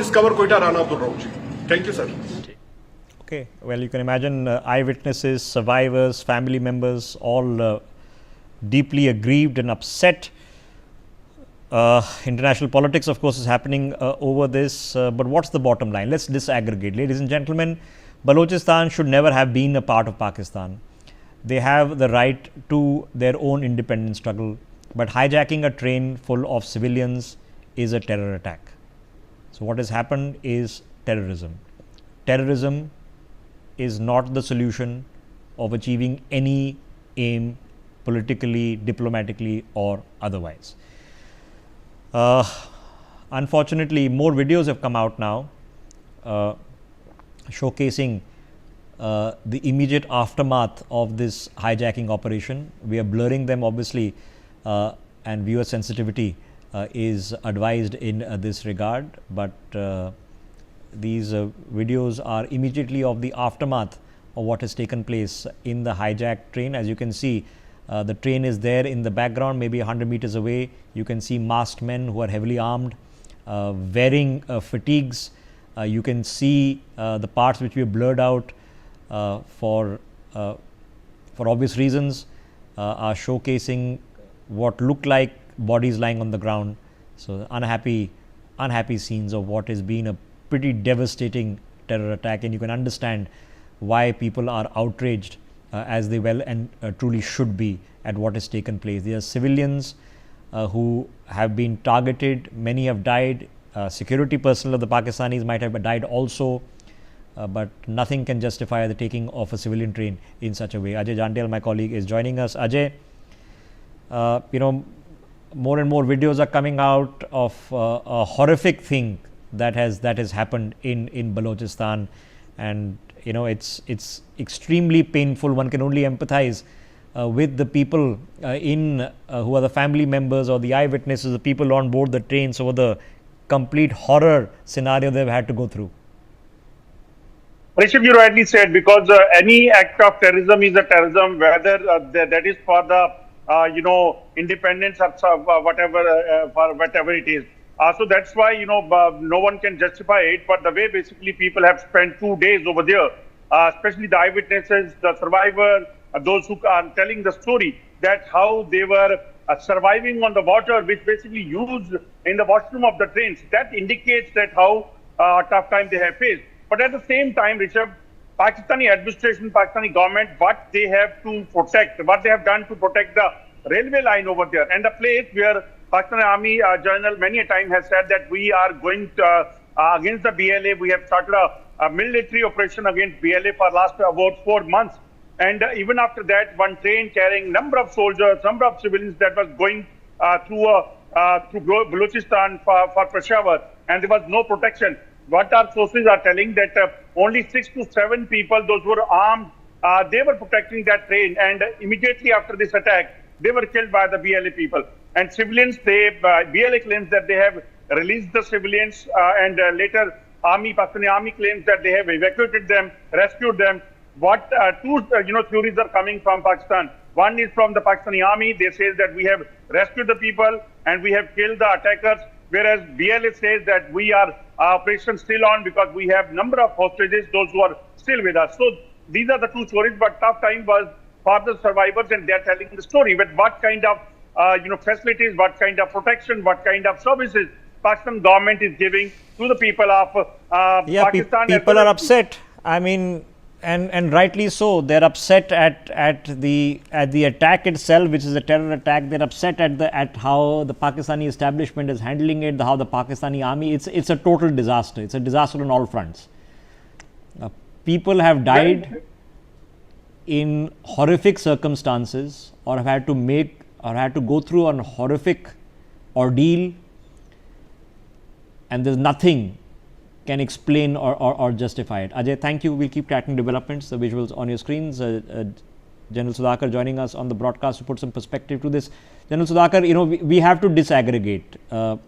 discover Quetta Rana Durrauji. Thank you, sir. Okay, well, you can imagine eyewitnesses, survivors, family members, all deeply aggrieved and upset. International politics, of course, is happening over this, but what's the bottom line? Let's disaggregate. Ladies and gentlemen, Balochistan should never have been a part of Pakistan. They have the right to their own independent struggle, but hijacking a train full of civilians is a terror attack. So what has happened is terrorism. Terrorism is not the solution of achieving any aim politically, diplomatically, or otherwise. Unfortunately, more videos have come out now showcasing the immediate aftermath of this hijacking operation. We are blurring them, obviously, and viewer sensitivity is advised in this regard, but these videos are immediately of the aftermath of what has taken place in the hijacked train. As you can see, the train is there in the background, maybe 100 meters away. You can see masked men who are heavily armed, wearing fatigues. You can see the parts which we have blurred out for obvious reasons are showcasing what look like bodies lying on the ground. So unhappy scenes of what has been a pretty devastating terror attack, and you can understand why people are outraged as they well and truly should be at what has taken place. There are civilians who have been targeted. Many have died. Security personnel of the Pakistanis might have died also, but nothing can justify the taking of a civilian train in such a way. Ajay Jandel, my colleague, is joining us. Ajay, more and more videos are coming out of a horrific thing that has happened in Balochistan, and it's extremely painful. One can only empathize with the people who are the family members or the eyewitnesses, the people on board the trains, over the complete horror scenario they've had to go through. Rishabh, you rightly said, because any act of terrorism is a terrorism, whether that is for the independence or for whatever it is. So that's why no one can justify it. But the way basically people have spent 2 days over there, especially the eyewitnesses, the survivor, those who are telling the story, that how they were surviving on the water, which basically used in the washroom of the trains. That indicates that how tough time they have faced. But at the same time, Rishabh, Pakistani administration, Pakistani government, what they have to protect, what they have done to protect the railway line over there, and the place where Pakistani Army General many a time has said that we are going to, against the BLA. We have started a military operation against BLA for last about 4 months. And even after that, one train carrying number of soldiers, number of civilians that was going through Balochistan for Peshawar, and there was no protection. What our sources are telling that only 6 to 7 people, those who were armed, they were protecting that train. And immediately after this attack, they were killed by the BLA people. And civilians, BLA claims that they have released the civilians, and later Pakistani Army claims that they have evacuated them, rescued them. What two theories are coming from Pakistan. One is from the Pakistani Army. They say that we have rescued the people and we have killed the attackers, whereas BLA says that we are operation still on because we have number of hostages, those who are still with us. So these are the two stories, but tough time was for the survivors, and they are telling the story with what kind of facilities, what kind of protection, what kind of services Pakistan government is giving to the people of Pakistan. People are upset. I mean, and rightly so. They're upset at the attack itself, which is a terror attack. They're upset at how the Pakistani establishment is handling it, how the Pakistani army. It's a total disaster. It's a disaster on all fronts. People have died in horrific circumstances, or have had to go through a horrific ordeal, and there's nothing can explain or justify it. Ajay, thank you. We'll keep tracking developments, the visuals on your screens. General Sudhakar joining us on the broadcast to put some perspective to this. General Sudhakar, we have to disaggregate.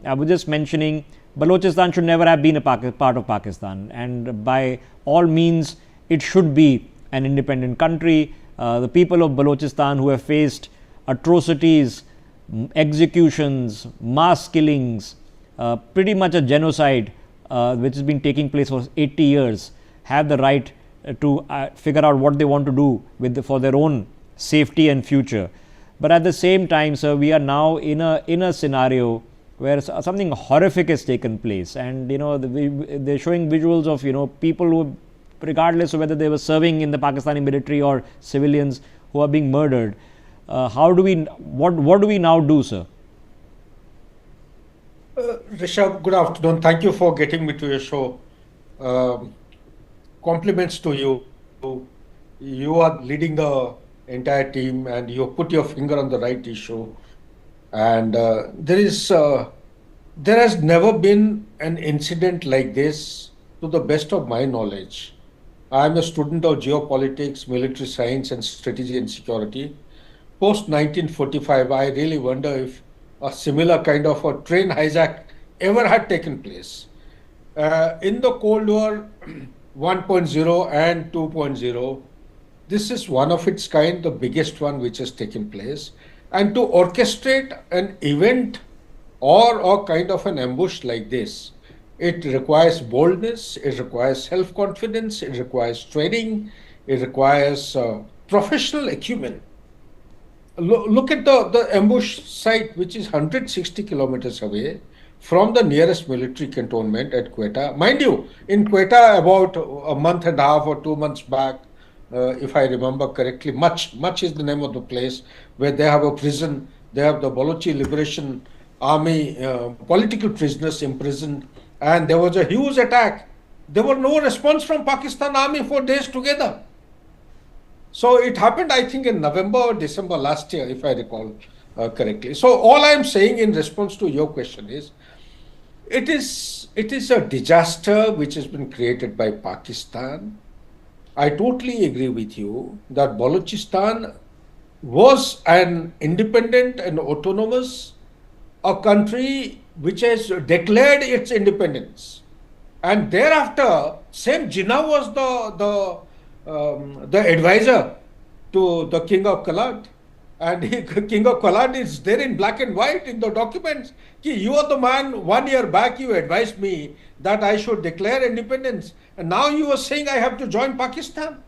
I was just mentioning Balochistan should never have been a part of Pakistan, and by all means it should be an independent country. The people of Balochistan who have faced atrocities, executions, mass killings, pretty much a genocide which has been taking place for 80 years, have the right to figure out what they want to do for their own safety and future. But at the same time, sir, we are now in a scenario where something horrific has taken place, and they're showing visuals of people who, regardless of whether they were serving in the Pakistani military or civilians, who are being murdered. What do we now do, sir? Rishabh, good afternoon. Thank you for getting me to your show. Compliments to you. You are leading the entire team and you put your finger on the right issue. And there has never been an incident like this, to the best of my knowledge. I am a student of geopolitics, military science, and strategy and security. Post 1945, I really wonder if a similar kind of a train hijack ever had taken place. In the Cold War 1.0 and 2.0, this is one of its kind, the biggest one which has taken place. And to orchestrate an event or a kind of an ambush like this, it requires boldness, it requires self-confidence, it requires training, it requires professional acumen. Look at the ambush site, which is 160 kilometers away from the nearest military cantonment at Quetta. Mind you, in Quetta, about a month and a half or 2 months back, if I remember correctly, Much is the name of the place, where they have a prison. They have the Baloch Liberation Army political prisoners imprisoned, and there was a huge attack. There was no response from Pakistan Army for days together. So it happened, I think, in November or December last year, if I recall correctly. So all I am saying in response to your question is, it is a disaster which has been created by Pakistan. I totally agree with you that Balochistan was an independent and autonomous, a country which has declared its independence. And thereafter, same Jinnah was the advisor to the King of Kalad. And King of Kalad is there in black and white in the documents. You are the man, 1 year back you advised me that I should declare independence. And now you are saying I have to join Pakistan.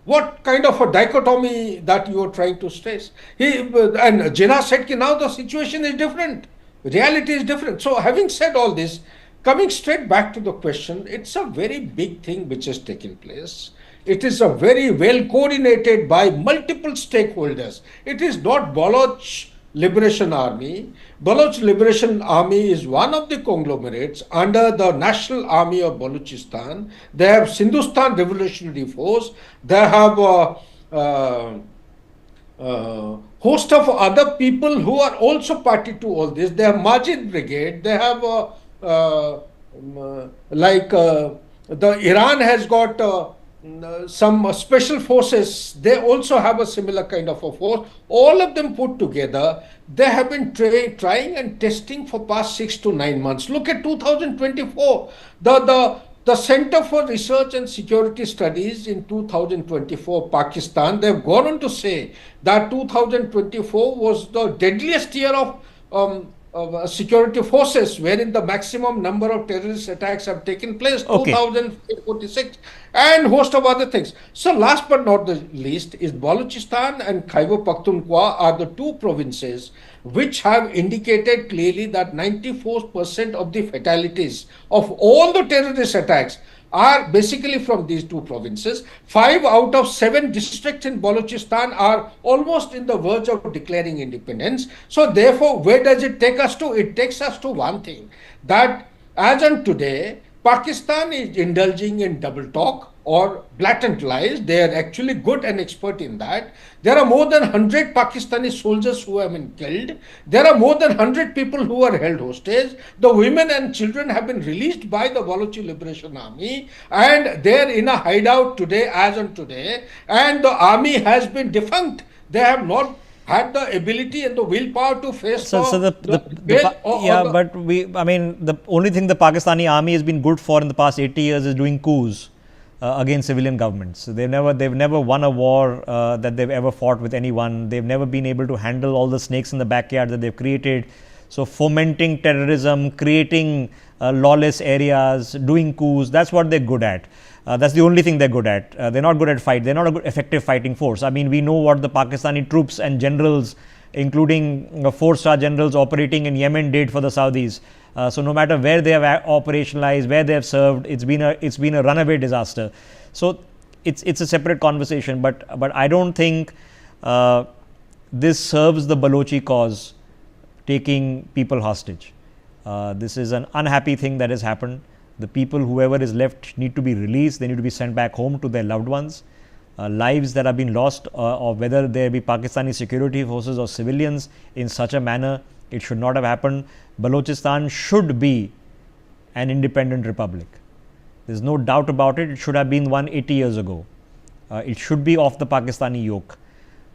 What kind of a dichotomy that you are trying to stress? And Jinnah said that now the situation is different. Reality is different. So having said all this, coming straight back to the question, it's a very big thing which has taken place. It is a very well coordinated by multiple stakeholders. It is not Baloch Liberation Army. Baloch Liberation Army is one of the conglomerates under the National Army of Balochistan. They have Hindustan Revolutionary Force. They have a host of other people who are also party to all this. They have Majid Brigade. They have the Iran has got some special forces. They also have a similar kind of a force. All of them put together, they have been trying and testing for past 6 to 9 months. Look at 2024. The Center for Research and Security Studies in 2024, Pakistan, they have gone on to say that 2024 was the deadliest year of security forces, wherein the maximum number of terrorist attacks have taken place, 2046, and host of other things. So last but not the least is Balochistan and Khyber Pakhtunkhwa are the two provinces which have indicated clearly that 94% of the fatalities of all the terrorist attacks are basically from these two provinces. 5 out of 7 districts in Balochistan are almost in the verge of declaring independence. So therefore, where does it take us to? It takes us to one thing, that as on today, Pakistan is indulging in double talk or blatant lies. They are actually good and expert in that. There are more than 100 Pakistani soldiers who have been killed. There are more than 100 people who are held hostage. The women and children have been released by the Baloch Liberation Army, and they are in a hideout today, as on today, and the army has been defunct. They have not had the ability and the willpower to face but the only thing the Pakistani army has been good for in the past 80 years is doing coups against civilian governments. They've never won a war that they've ever fought with anyone. They've never been able to handle all the snakes in the backyard that they've created. So fomenting terrorism, creating lawless areas, doing coups, that's what they're good at. That's the only thing they're good at. They're not good at fight. They're not a good effective fighting force. I mean, we know what the Pakistani troops and generals, including 4-star generals operating in Yemen, did for the Saudis. So no matter where they have operationalized, where they have served, it's been a runaway disaster. So it's a separate conversation. But I don't think this serves the Balochi cause, taking people hostage. This is an unhappy thing that has happened. The people, whoever is left, need to be released. They need to be sent back home to their loved ones. Lives that have been lost, or whether there be Pakistani security forces or civilians, in such a manner, it should not have happened. Balochistan should be an independent republic. There's no doubt about it. It should have been one 80 years ago. It should be off the Pakistani yoke.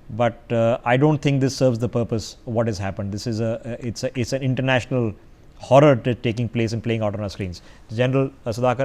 But I don't think this serves the purpose of what has happened. This is it's an international horror taking place and playing out on our screens. General Sudhakar,